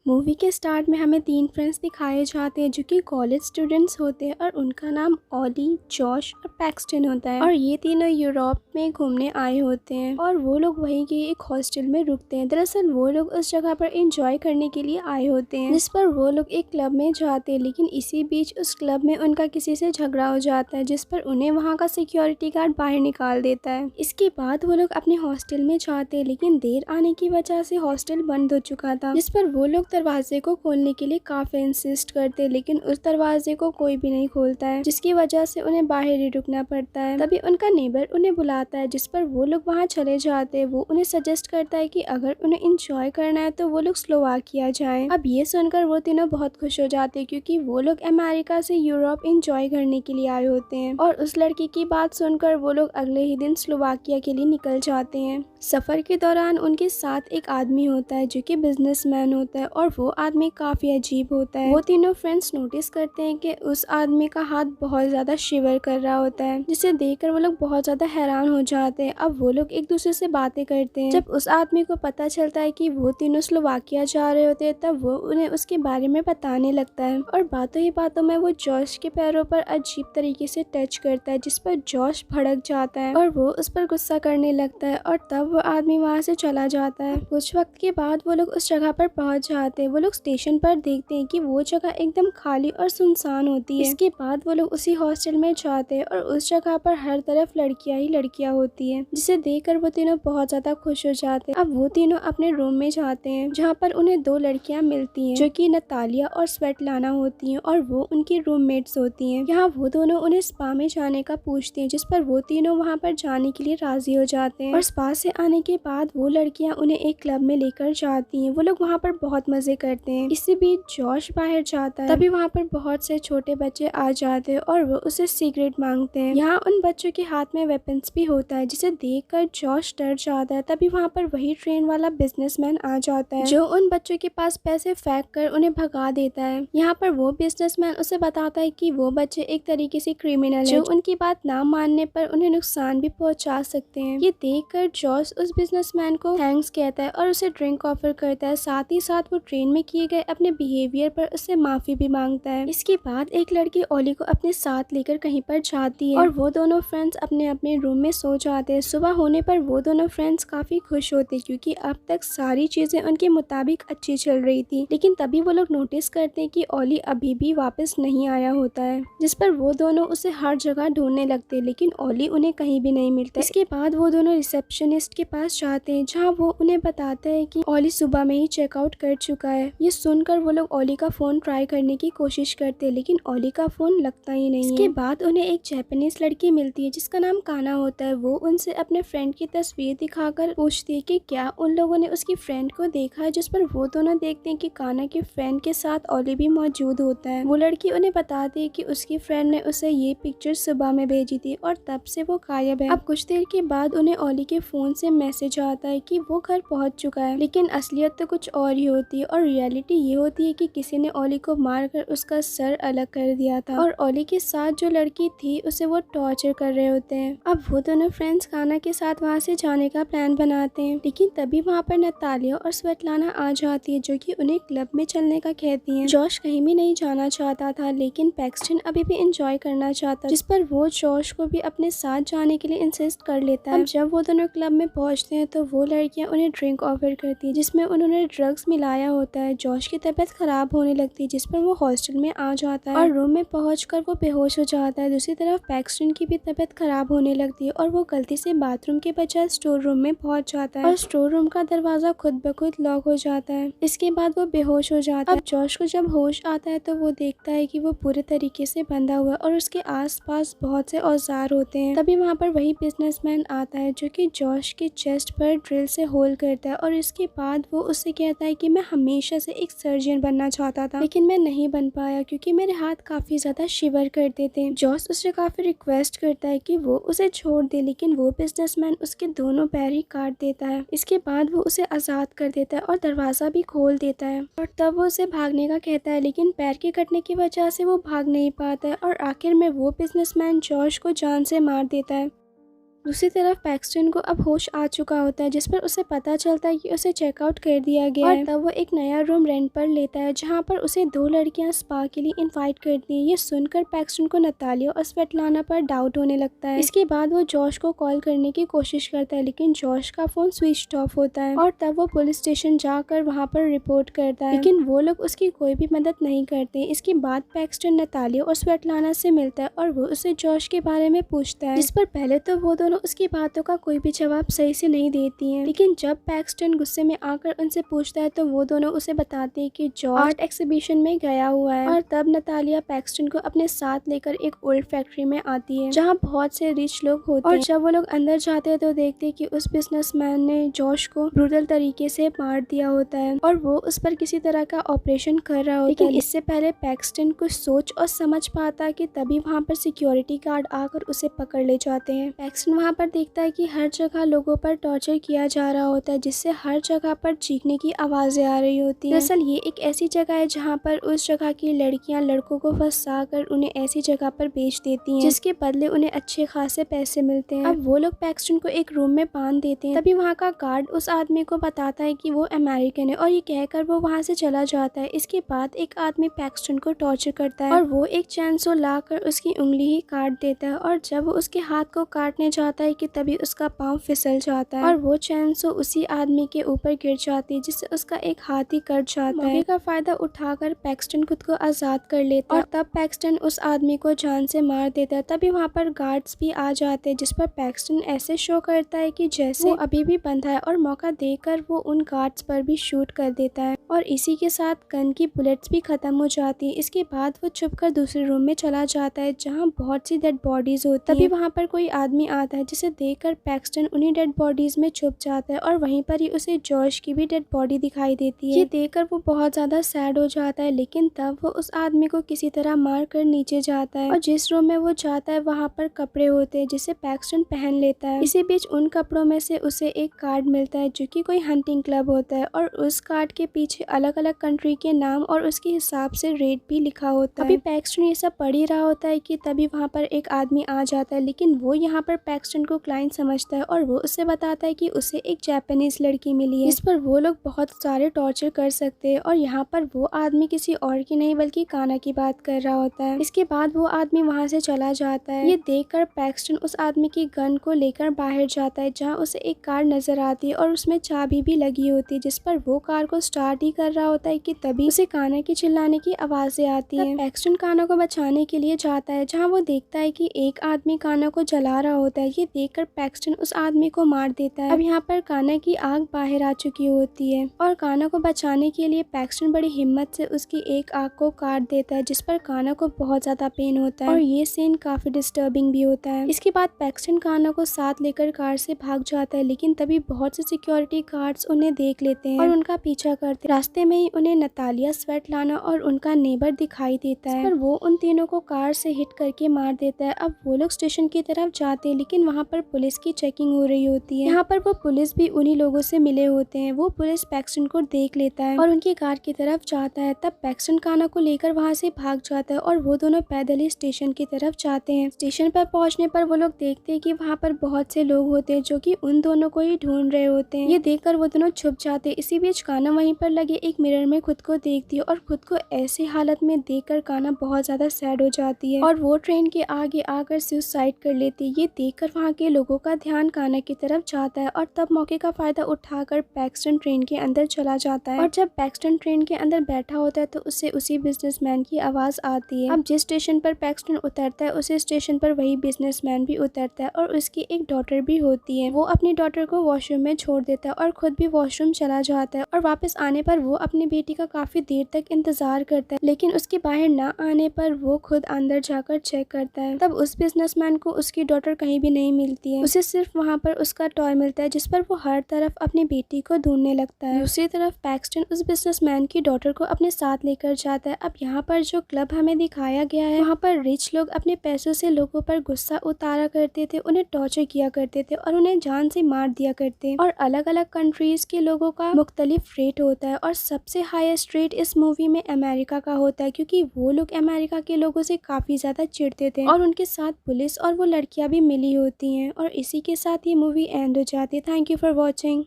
Movie के start में हमें 3 फ्रेंड्स दिखाए जाते हैं जो कि कॉलेज स्टूडेंट्स होते हैं और उनका नाम ऑली, जॉश और पैक्सटन होता है। और ये तीनों यूरोप में घूमने आए होते हैं और वो लोग वहीं के एक हॉस्टल में रुकते हैं। दरअसल वो लोग उस जगह पर एंजॉय करने के लिए आए होते हैं, जिस पर वो लोग एक क्लब में जाते हैं। लेकिन इसी बीच उस क्लब में उनका किसी से झगड़ा हो जाता है, जिस पर उन्हें वहाँ का सिक्योरिटी गार्ड बाहर निकाल देता है। इसके बाद वो लोग अपने हॉस्टल में जाते हैं, लेकिन देर आने की वजह से हॉस्टल बंद हो चुका था, जिस पर वो लोग दरवाजे को खोलने के लिए काफी इंसिस्ट करते हैं, लेकिन उस दरवाजे को कोई भी नहीं खोलता है, जिसकी वजह से उन्हें बाहर ही रुकना पड़ता है। तभी उनका नेबर उन्हें बुलाता है, जिस पर वो लोग वहाँ चले जाते हैं। वो उन्हें सजेस्ट करता है कि अगर उन्हें इंजॉय करना है तो वो लोग स्लोवाकिया जाएं। अब ये सुनकर वो तीनों बहुत खुश हो जाते हैं, क्योंकि वो लोग अमेरिका से यूरोप इंजॉय करने के लिए आए होते हैं। और उस लड़की की बात सुनकर वो लोग अगले ही दिन स्लोवाकिया के लिए निकल जाते हैं। सफर के दौरान उनके साथ एक आदमी होता है जो कि बिजनेसमैन होता है, और वो आदमी काफी अजीब होता है। वो तीनों फ्रेंड्स नोटिस करते हैं कि उस आदमी का हाथ बहुत ज्यादा शिवर कर रहा होता है, जिसे देखकर वो लोग बहुत ज्यादा हैरान हो जाते हैं। अब वो लोग एक दूसरे से बातें करते हैं। जब उस आदमी को पता चलता है कि वो तीनों स्लोवाकिया जा रहे होते हैं, तब वो उन्हें उसके बारे में बताने लगता है। और बातों ही बातों में वो जॉश के पैरों पर अजीब तरीके से टच करता है, जिस पर जॉश भड़क जाता है और वो उस पर गुस्सा करने लगता है। और तब वो आदमी वहाँ से चला जाता है। कुछ वक्त के बाद वो लोग उस जगह पर पहुंच जाते हैं। वो लोग स्टेशन पर देखते हैं कि वो जगह एकदम खाली और सुनसान होती है। इसके बाद वो लोग उसी हॉस्टल में जाते हैं और उस जगह पर हर तरफ लड़कियां ही लड़कियां होती हैं, जिसे देखकर वो तीनों बहुत ज्यादा खुश हो जाते हैं। अब वो तीनों अपने रूम में जाते हैं, जहाँ पर उन्हें 2 लड़कियां मिलती हैं जो कि नतालिया और स्वेटलाना होती हैं, और वो उनकी रूममेट्स होती हैं। यहाँ वो दोनों उन्हें स्पा में जाने का पूछती हैं, जिस पर वो तीनों वहाँ पर जाने के लिए राजी हो जाते हैं। और स्पा से आने के बाद वो लड़कियां उन्हें एक क्लब में लेकर जाती हैं। वो लोग वहाँ पर बहुत मजे करते हैं। इसी बीच जॉश बाहर जाता है, तभी वहाँ पर बहुत से छोटे बच्चे आ जाते हैं और वो उसे सिगरेट मांगते हैं। यहाँ उन बच्चों के हाथ में वेपन्स भी होता है, जिसे देखकर जॉश डर जाता है। तभी वहाँ पर वही ट्रेन वाला बिजनेसमैन आ जाता है, जो उन बच्चों के पास पैसे फेंक कर उन्हें भगा देता है। यहाँ पर वो बिजनेसमैन उसे बताता है कि वो बच्चे एक तरीके से क्रिमिनल है, जो उनकी बात ना मानने पर उन्हें नुकसान भी पहुँचा सकते हैं। ये देखकर जॉश उस बिजनेसमैन को थैंक्स कहता है और उसे ड्रिंक ऑफर करता है। साथ ही साथ वो ट्रेन में किए गए अपने बिहेवियर पर उससे माफी भी मांगता है। इसके बाद एक लड़की ओली को अपने साथ लेकर कहीं पर जाती है और वो दोनों फ्रेंड्स अपने अपने रूम में सो जाते हैं। सुबह होने पर वो दोनों फ्रेंड्स काफी खुश होते हैं, क्योंकि अब तक सारी चीजें उनके मुताबिक अच्छी चल रही थी। लेकिन तभी वो लोग नोटिस करते हैं कि ओली अभी भी वापस नहीं आया होता है, जिस पर वो दोनों उसे हर जगह ढूंढने लगते हैं, लेकिन ओली उन्हें कहीं भी नहीं मिलता। इसके बाद वो दोनों रिसेप्शनिस्ट के पास जाते हैं, जहाँ वो उन्हें बताता है कि ओली सुबह में ही चेकआउट कर चुका है। ये सुनकर वो लोग ओली का फोन ट्राई करने की कोशिश करते हैं, लेकिन ओली का फोन लगता ही नहीं है। इसके बाद उन्हें एक जापानीज लड़की मिलती है जिसका नाम काना होता है। वो उनसे अपने फ्रेंड की तस्वीर दिखाकर पूछती है कि क्या उन लोगों ने उसकी फ्रेंड को देखा है, जिस पर वो दोनों देखते हैं कि काना के फ्रेंड के साथ ओली भी मौजूद होता है। वो लड़की उन्हें बताती है कि उसकी फ्रेंड ने उसे ये पिक्चर सुबह में भेजी थी और तब से वो गायब है। अब कुछ देर के बाद उन्हें ओली के फोन से मैसेज आता है कि वो घर पहुंच चुका है, लेकिन असलियत तो कुछ और ही होती है। और रियलिटी ये होती है कि किसी ने ओली को मारकर उसका सर अलग कर दिया था, और ओली के साथ जो लड़की थी उसे वो टॉर्चर कर रहे होते हैं। अब वो दोनों फ्रेंड्स काना के साथ वहाँ से जाने का प्लान बनाते हैं, लेकिन तभी वहाँ पर नतालिया और स्वेटलाना आ जाती है, जो कि उन्हें क्लब में चलने का कहती हैं। जॉश कहीं भी नहीं जाना चाहता था, लेकिन पैक्सटन अभी भी एंजॉय करना चाहता, जिस पर वो जॉश को भी अपने साथ जाने के लिए इंसिस्ट कर लेता है। अब जब वो दोनों क्लब में पहुंचते हैं तो वो लड़कियां उन्हें ड्रिंक ऑफर करती है, जिसमें उन्होंने ड्रग्स मिलाया होता है। जॉश की तबीयत खराब होने लगती है, जिस पर वो हॉस्टल में आ जाता है और रूम में पहुंचकर वो बेहोश हो जाता है। दूसरी तरफ पैक्सटन की भी तबीयत खराब होने लगती है और वो गलती से बाथरूम के बजाय स्टोर रूम में पहुंच जाता है, और स्टोर रूम का दरवाजा खुद ब खुद लॉक हो जाता है। इसके बाद वो बेहोश हो जाता है। अब जॉश को जब होश आता है तो वो देखता है कि वो पूरे तरीके से बंधा हुआ है और उसके आसपास बहुत से औजार होते हैं। तभी वहाँ पर वही बिजनेसमैन आता है, जो कि जॉश के चेस्ट पर ड्रिल से होल करता है, और इसके बाद वो उससे कहता है कि मैं हमेशा से एक सर्जन बनना चाहता था, लेकिन मैं नहीं बन पाया क्योंकि मेरे हाथ काफी ज्यादा शिवर करते थे। जॉश उससे काफी रिक्वेस्ट करता है कि वो उसे छोड़ दे, लेकिन वो बिजनेसमैन उसके दोनों पैर ही काट देता है। इसके बाद वो उसे आजाद कर देता है और दरवाजा भी खोल देता है, और तब वो उसे भागने का कहता है, लेकिन पैर के कटने की वजह से वो भाग नहीं पाता है, और आखिर में वो बिजनेसमैन जॉश को जान से मार देता है। दूसरी तरफ पैक्सटन को अब होश आ चुका होता है, जिस पर उसे पता चलता है कि उसे चेकआउट कर दिया गया है। और तब वो एक नया रूम रेंट पर लेता है, जहाँ पर उसे 2 लड़कियां स्पा के लिए इनवाइट करती हैं। ये सुनकर पैक्सटन को नतालिया और स्वेटलाना पर डाउट होने लगता है। इसके बाद वो जॉश को कॉल करने की कोशिश करता है, लेकिन जॉश का फोन स्विच ऑफ होता है। और तब वो पुलिस स्टेशन जाकर वहाँ पर रिपोर्ट करता है, लेकिन वो लोग उसकी कोई भी मदद नहीं करते। इसके बाद पैक्सटन नतालिया और स्वेटलाना से मिलता है और वो उसे जॉश के बारे में पूछता है, जिस पर पहले तो वो दोनों उसकी बातों का कोई भी जवाब सही से नहीं देती हैं। लेकिन जब पैक्सटन गुस्से में आकर उनसे पूछता है तो वो दोनों उसे बताते हैं कि जॉर्ज आर्ट एग्जीबिशन में गया हुआ है। और तब नतालिया पैक्सटन को अपने साथ लेकर एक ओल्ड फैक्ट्री में आती है, जहाँ बहुत से रिच लोग होते हैं। और जब वो लोग अंदर जाते हैं तो देखते हैं कि उस बिजनेसमैन ने जॉश को ब्रूटल तरीके से मार दिया होता है और वो उस पर किसी तरह का ऑपरेशन कर रहा होता है। लेकिन इससे पहले पैक्सटन कुछ सोच और समझ पाता कि तभी वहाँ पर सिक्योरिटी गार्ड आकर उसे पकड़ ले जाते हैं। पैक्सटन वहाँ पर देखता है कि हर जगह लोगों पर टॉर्चर किया जा रहा होता है, जिससे हर जगह पर चीखने की आवाजें आ रही होती हैं। दरअसल ये एक ऐसी जगह है जहाँ पर उस जगह की लड़कियां लड़कों को फंसा कर उन्हें ऐसी जगह पर बेच देती हैं, जिसके बदले उन्हें अच्छे खासे पैसे मिलते हैं। अब वो लोग पैक्सटन को एक रूम में बांध देते हैं। तभी वहाँ का गार्ड उस आदमी को बताता है कि वो अमेरिकन है और ये कहकर वो वहाँ से चला जाता है। इसके बाद एक आदमी पैक्सटन को टॉर्चर करता है और वो एक चैनसो लाकर उसकी उंगली ही काट देता है। और जब वो उसके हाथ को काटने जाता है कि तभी उसका पाँव फिसल जाता है और वो चैनसो उसी आदमी के ऊपर गिर जाती है, जिससे उसका एक हाथ ही कट जाता है। मौके का फायदा उठाकर पैक्सटन खुद को आजाद कर लेता है और तब पैक्सटन उस आदमी को जान से मार देता है। तभी वहाँ पर गार्ड्स भी आ जाते हैं, जिस पर पैक्सटन ऐसे शो करता है कि जैसे वो अभी भी बंधा है और मौका देकर वो उन गार्ड्स पर भी शूट कर देता है और इसी के साथ गन की बुलेट्स भी खत्म हो जाती है। इसके बाद वो छुपकर दूसरे रूम में चला जाता है, जहाँ बहुत सी डेड बॉडीज होती हैं। तभी वहाँ पर कोई आदमी आता है, जिसे देखकर पैक्सटन उन्हीं डेड बॉडीज में छुप जाता है और वहीं पर ही उसे जॉश की भी डेड बॉडी दिखाई देती है। ये देखकर वो बहुत ज्यादा सैड हो जाता है, लेकिन तब वो उस आदमी को किसी तरह मार कर नीचे जाता है और जिस रूम में वो जाता है वहाँ पर कपड़े होते हैं, जिसे पैक्सटन पहन लेता है। इसी बीच उन कपड़ों में से उसे एक कार्ड मिलता है, जो कि कोई हंटिंग क्लब होता है और उस कार्ड के पीछे अलग अलग कंट्री के नाम और उसके हिसाब से रेट भी लिखा होता है। अभी पैक्सटन ये सब पढ़ ही रहा होता है कि तभी वहाँ पर एक आदमी आ जाता है, लेकिन वो यहाँ पर पैक्सटन को क्लाइंट समझता है और वो उससे बताता है कि उसे एक जापानीज लड़की मिली है, इस पर वो लोग बहुत सारे टॉर्चर कर सकते हैं। और यहाँ पर वो आदमी किसी और की नहीं बल्कि काना की बात कर रहा होता है। इसके बाद वो आदमी वहाँ से चला जाता है। ये देखकर पैक्सटन उस आदमी की गन को लेकर बाहर जाता है, जहाँ उसे एक कार नजर आती है और उसमें चाबी भी लगी होती है, जिस पर वो कार को स्टार्ट ही कर रहा होता है कि तभी उसे काना की चिल्लाने की आवाजें आती हैं। पैक्सटन काना को बचाने के लिए जाता है, जहाँ वो देखता है कि एक आदमी काना को जला रहा होता है। ये देखकर पैक्सटन उस आदमी को मार देता है। अब यहाँ पर काना की आग बाहर आ चुकी होती है और काना को बचाने के लिए पैक्सटन बड़ी हिम्मत से उसकी एक आंख को काट देता है, जिस पर काना को बहुत ज्यादा पेन होता है और ये सीन काफी डिस्टर्बिंग भी होता है। इसके बाद पैक्सटन काना को साथ लेकर कार से भाग जाता है, लेकिन तभी बहुत से सिक्योरिटी गार्ड्स उन्हें देख लेते हैं और उनका पीछा करते। रास्ते में ही उन्हें नतालिया, स्वेटलाना और उनका नेबर दिखाई देता है, पर वो उन तीनों को कार से हिट करके मार देता है। अब वो लोग स्टेशन की तरफ जाते हैं, लेकिन वहाँ पर पुलिस की चेकिंग हो रही होती है। यहाँ पर वो पुलिस भी उन्हीं लोगों से मिले होते हैं। वो पुलिस पैक्सटन को देख लेता है और उनकी कार की तरफ जाता है। तब पैक्सटन काना को लेकर वहाँ से भाग जाता है और वो दोनों पैदल ही स्टेशन की तरफ जाते हैं। स्टेशन पर पहुँचने पर वो लोग देखते हैं कि वहाँ पर बहुत से लोग होते हैं जो कि उन दोनों को ही ढूंढ रहे होते हैं। ये देखकर वो दोनों छुप जाते हैं। इसी बीच काना वहीं पर लगे एक मिरर में खुद को देखती है और खुद को ऐसी हालत में देखकर काना बहुत ज्यादा सैड हो जाती है और वो ट्रेन के आगे आकर सुसाइड कर लेती है। ये देखकर वहाँ के लोगों का ध्यान काना की तरफ जाता है और तब मौके का फायदा उठाकर पैक्सटन ट्रेन के अंदर चला जाता है और जब पैक्सटन ट्रेन के अंदर बैठा होता है तो उससे उसी बिजनेसमैन की आवाज आती है। अब जिस स्टेशन पर पैक्सटन उतरता है उसी स्टेशन पर वही बिजनेसमैन भी उतरता है और उसकी एक डॉटर भी होती है। वो अपनी डॉटर को वॉशरूम में छोड़ देता है और खुद भी वॉशरूम चला जाता है और वापस आने पर वो अपनी बेटी का काफी देर तक इंतजार करता है, लेकिन उसके बाहर ना आने पर वो खुद अंदर जाकर चेक करता है। तब उस बिजनेसमैन को उसकी डॉटर कहीं भी नहीं मिलती है। उसे सिर्फ वहाँ पर उसका टॉय मिलता है, जिस पर वो हर तरफ अपनी बेटी को ढूंढने लगता है। दूसरी तरफ पैक्सटन उस बिजनेसमैन की डॉटर को अपने साथ लेकर जाता है। अब यहाँ पर जो क्लब हमें दिखाया गया है वहाँ पर रिच लोग अपने पैसों से लोगों पर गुस्सा उतारा करते थे, उन्हें टॉर्चर किया करते थे और उन्हें जान से मार दिया करते। और अलग अलग कंट्रीज के लोगों का मुख्तलिफ रेट होता है और सबसे हाईएस्ट रेट इस मूवी में अमेरिका का होता है, क्योंकि वो लोग अमेरिका के लोगों से काफी ज्यादा चिढ़ते थे और उनके साथ पुलिस और वो लड़कियां भी मिली होती होती हैं और इसी के साथ ये मूवी एंड हो जाती है। Thank you for watching.